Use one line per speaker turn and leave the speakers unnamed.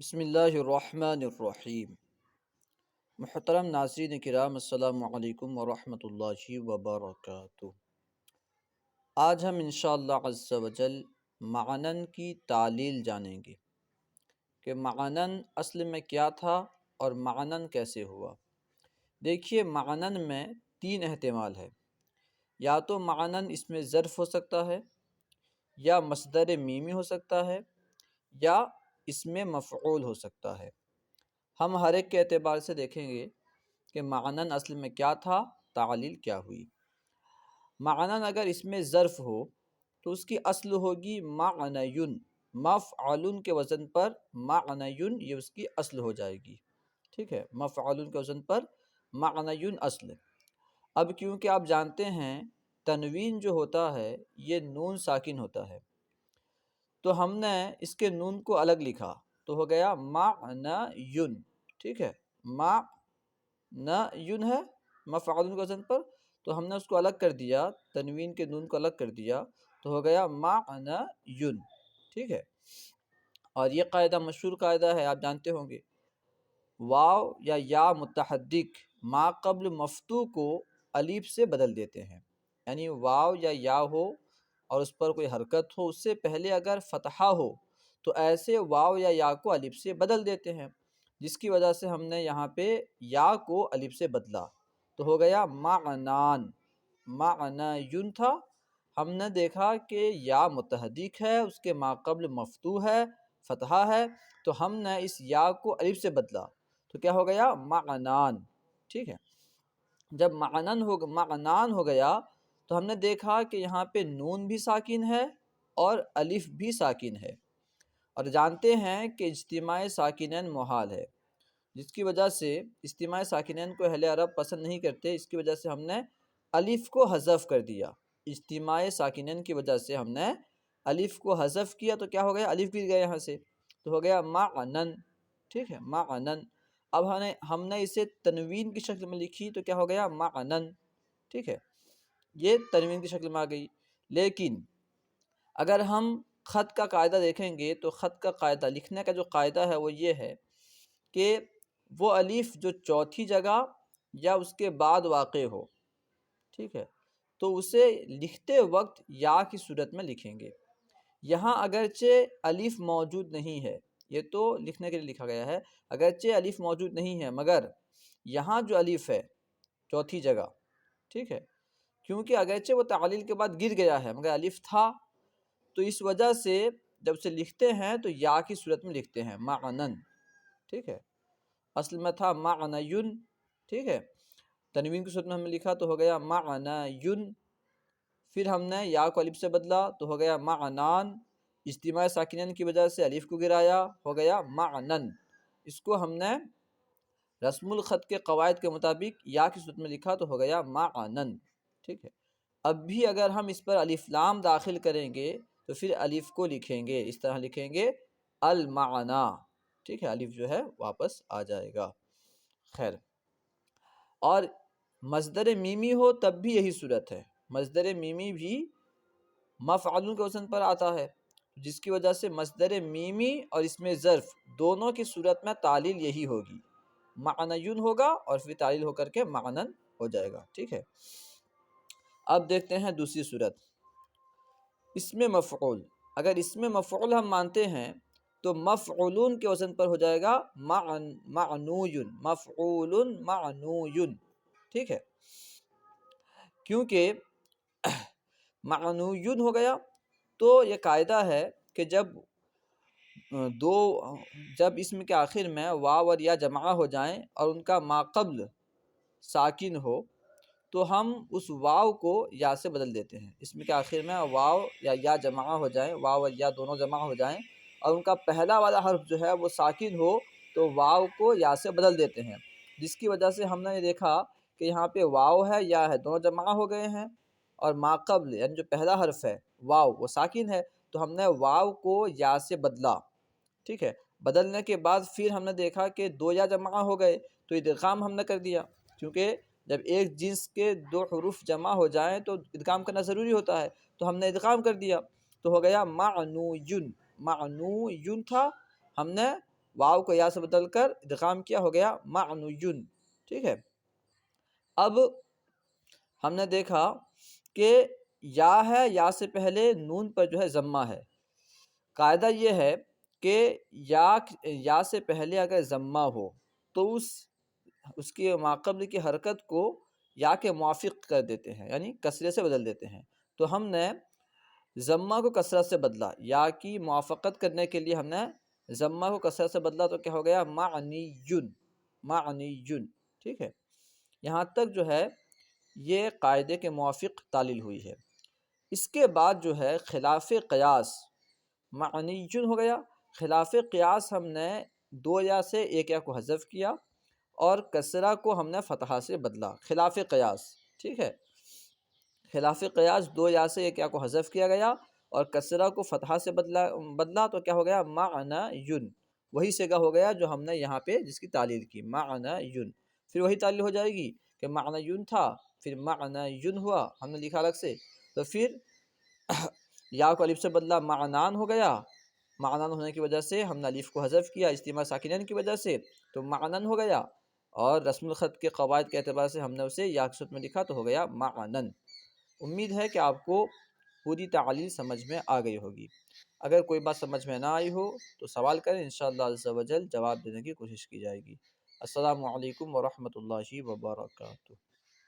بسم اللہ الرحمن الرحیم۔ محترم ناظرین کرام، السلام علیکم ورحمۃ اللہ وبرکاتہ۔ آج ہم انشاءاللہ عز و جل معنن کی تعلیل جانیں گے کہ معنن اصل میں کیا تھا اور معنن کیسے ہوا۔ دیکھیے، معنن میں تین احتمال ہے۔ یا تو معنن اس میں ظرف ہو سکتا ہے، یا مصدر میمی ہو سکتا ہے، یا اس میں مفعول ہو سکتا ہے۔ ہم ہر ایک کے اعتبار سے دیکھیں گے کہ معنن اصل میں کیا تھا، تعلیل کیا ہوئی۔ معنن اگر اس میں ظرف ہو تو اس کی اصل ہوگی معنیٌ، مفعول کے وزن پر معنیٌ، یہ اس کی اصل ہو جائے گی۔ ٹھیک ہے، مفعول کے وزن پر معنیٌ اصل۔ اب کیونکہ آپ جانتے ہیں تنوین جو ہوتا ہے یہ نون ساکن ہوتا ہے، تو ہم نے اس کے نون کو الگ لکھا تو ہو گیا معنیٌ۔ ٹھیک ہے، معنیٌ ہے مفعول کے وزن پر، تو ہم نے اس کو الگ کر دیا، تنوین کے نون کو الگ کر دیا تو ہو گیا معنیٌ۔ ٹھیک ہے، اور یہ قاعدہ مشہور قاعدہ ہے، آپ جانتے ہوں گے۔ واو یا متحرک ما قبل مفتوح کو الف سے بدل دیتے ہیں، یعنی واو یا ہو اور اس پر کوئی حرکت ہو، اس سے پہلے اگر فتحہ ہو تو ایسے واو یا کو الف سے بدل دیتے ہیں، جس کی وجہ سے ہم نے یہاں پہ یا کو الف سے بدلا تو ہو گیا معنان۔ معنیٌ تھا، ہم نے دیکھا کہ یا متحرک ہے، اس کے ماقبل مفتوح ہے، فتحہ ہے، تو ہم نے اس یا کو الف سے بدلا تو کیا ہو گیا معنان۔ ٹھیک ہے، جب معنان ہو گیا تو ہم نے دیکھا کہ یہاں پہ نون بھی ساکن ہے اور الف بھی ساکن ہے، اور جانتے ہیں کہ اجتماع ساکنین محال ہے، جس کی وجہ سے اجتماع ساکنین کو اہل عرب پسند نہیں کرتے، اس کی وجہ سے ہم نے الف کو حذف کر دیا۔ اجتماع ساکنین کی وجہ سے ہم نے الف کو حذف کیا تو کیا ہو گیا، الف گر گیا یہاں سے تو ہو گیا معنن۔ ٹھیک ہے، معنن۔ اب ہم نے اسے تنوین کی شکل میں لکھی تو کیا ہو گیا معنن۔ ٹھیک ہے، یہ تنوین کی شکل میں آ گئی۔ لیکن اگر ہم خط کا قاعدہ دیکھیں گے تو خط کا قاعدہ، لکھنے کا جو قاعدہ ہے وہ یہ ہے کہ وہ الف جو چوتھی جگہ یا اس کے بعد واقع ہو، ٹھیک ہے، تو اسے لکھتے وقت یا کی صورت میں لکھیں گے۔ یہاں اگرچہ الف موجود نہیں ہے، یہ تو لکھنے کے لیے لکھا گیا ہے، اگرچہ الف موجود نہیں ہے مگر یہاں جو الف ہے چوتھی جگہ، ٹھیک ہے، کیونکہ اگرچہ وہ تعلیل کے بعد گر گیا ہے مگر الف تھا، تو اس وجہ سے جب اسے لکھتے ہیں تو یا کی صورت میں لکھتے ہیں معنن۔ ٹھیک ہے، اصل میں تھا معنیٌ، ٹھیک ہے، تنوین کی صورت میں ہم نے لکھا تو ہو گیا معنیٌ، پھر ہم نے یا کو الف سے بدلا تو ہو گیا معنان، اجتماع ساکنین کی وجہ سے الف کو گرایا ہو گیا معنن۔ اس کو ہم نے رسم الخط کے قواعد کے مطابق یا کی صورت میں لکھا تو ہو گیا معنن۔ ٹھیک ہے، اب بھی اگر ہم اس پر الف لام داخل کریں گے تو پھر الف کو لکھیں گے، اس طرح لکھیں گے المعنی۔ ٹھیک ہے، الف جو ہے واپس آ جائے گا۔ خیر، اور مصدر میمی ہو تب بھی یہی صورت ہے، مصدر میمی بھی مفعول کے وزن پر آتا ہے، جس کی وجہ سے مصدر میمی اور اس میں ظرف دونوں کی صورت میں تعلیل یہی ہوگی، معنیٌ ہوگا اور پھر تعلیل ہو کر کے معنن ہو جائے گا۔ ٹھیک ہے، اب دیکھتے ہیں دوسری صورت، اس میں مفعول۔ اگر اس میں مفعول ہم مانتے ہیں تو مفعولون کے وزن پر ہو جائے گا معنویٌ، مفعول معنویٌ۔ ٹھیک ہے، کیونکہ معنویٌ ہو گیا تو یہ قاعدہ ہے کہ جب اسم کے آخر میں واو اور یا جمع ہو جائیں اور ان کا ماقبل ساکن ہو تو ہم اس واو کو یا سے بدل دیتے ہیں۔ اسم کے آخر میں واو یا جمع ہو جائیں، واو اور یا دونوں جمع ہو جائیں اور ان کا پہلا والا حرف جو ہے وہ ساکن ہو تو واو کو یا سے بدل دیتے ہیں، جس کی وجہ سے ہم نے یہ دیکھا کہ یہاں پہ واو ہے یا ہے دونوں جمع ہو گئے ہیں، اور ماقبل یعنی جو پہلا حرف ہے واو وہ ساکن ہے، تو ہم نے واو کو یا سے بدلا۔ ٹھیک ہے، بدلنے کے بعد پھر ہم نے دیکھا کہ دو یا جمع ہو گئے تو ادغام ہم نے کر دیا، کیونکہ جب ایک جنس کے دو حروف جمع ہو جائیں تو ادغام کرنا ضروری ہوتا ہے، تو ہم نے ادغام کر دیا تو ہو گیا معنویٌ۔ معنویٌ تھا، ہم نے واو کو یا سے بدل کر ادغام کیا، ہو گیا معنون، ٹھیک ہے۔ اب ہم نے دیکھا کہ یا ہے، یا سے پہلے نون پر جو ہے ضمہ ہے۔ قاعدہ یہ ہے کہ یا سے پہلے اگر ضمہ ہو تو اس کی ماقبل کی حرکت کو یا کے موافق کر دیتے ہیں، یعنی کسرے سے بدل دیتے ہیں۔ تو ہم نے ضمہ کو کسرت سے بدلا، یا کی موافقت کرنے کے لیے ہم نے ضمہ کو کسرت سے بدلا، تو کیا ہو گیا معنیون، معنیون، ٹھیک ہے۔ یہاں تک جو ہے یہ قاعدے کے موافق تعلیل ہوئی ہے۔ اس کے بعد جو ہے خلاف قیاس، معنیون ہو گیا، خلاف قیاس ہم نے دو یا سے ایک یا کو حذف کیا اور کسرہ کو ہم نے فتحہ سے بدلا، خلاف قیاس، ٹھیک ہے۔ خلاف قیاس دو یا سے ایک یا کو حذف کیا گیا اور کسرہ کو فتحہ سے بدلا تو کیا ہو گیا معنیون، وہی صیغہ ہو گیا جو ہم نے یہاں پہ جس کی تعلیل کی، معنیون۔ پھر وہی تعلیل ہو جائے گی کہ معنیون تھا، پھر معنیون ہوا، ہم نے لکھا الگ سے، تو پھر یا کو الف سے بدلا معنان ہو گیا، معنان ہونے کی وجہ سے ہم نے الف کو حذف کیا اجتماع ساکنین کی وجہ سے، تو معنن ہو گیا، اور رسم الخط کے قواعد کے اعتبار سے ہم نے اسے یا کی صورت میں لکھا تو ہو گیا معنن۔ امید ہے کہ آپ کو پوری تعلیل سمجھ میں آ گئی ہوگی۔ اگر کوئی بات سمجھ میں نہ آئی ہو تو سوال کریں، انشاءاللہ عز و جل جواب دینے کی کوشش کی جائے گی۔ السلام علیکم ورحمۃ اللہ وبرکاتہ۔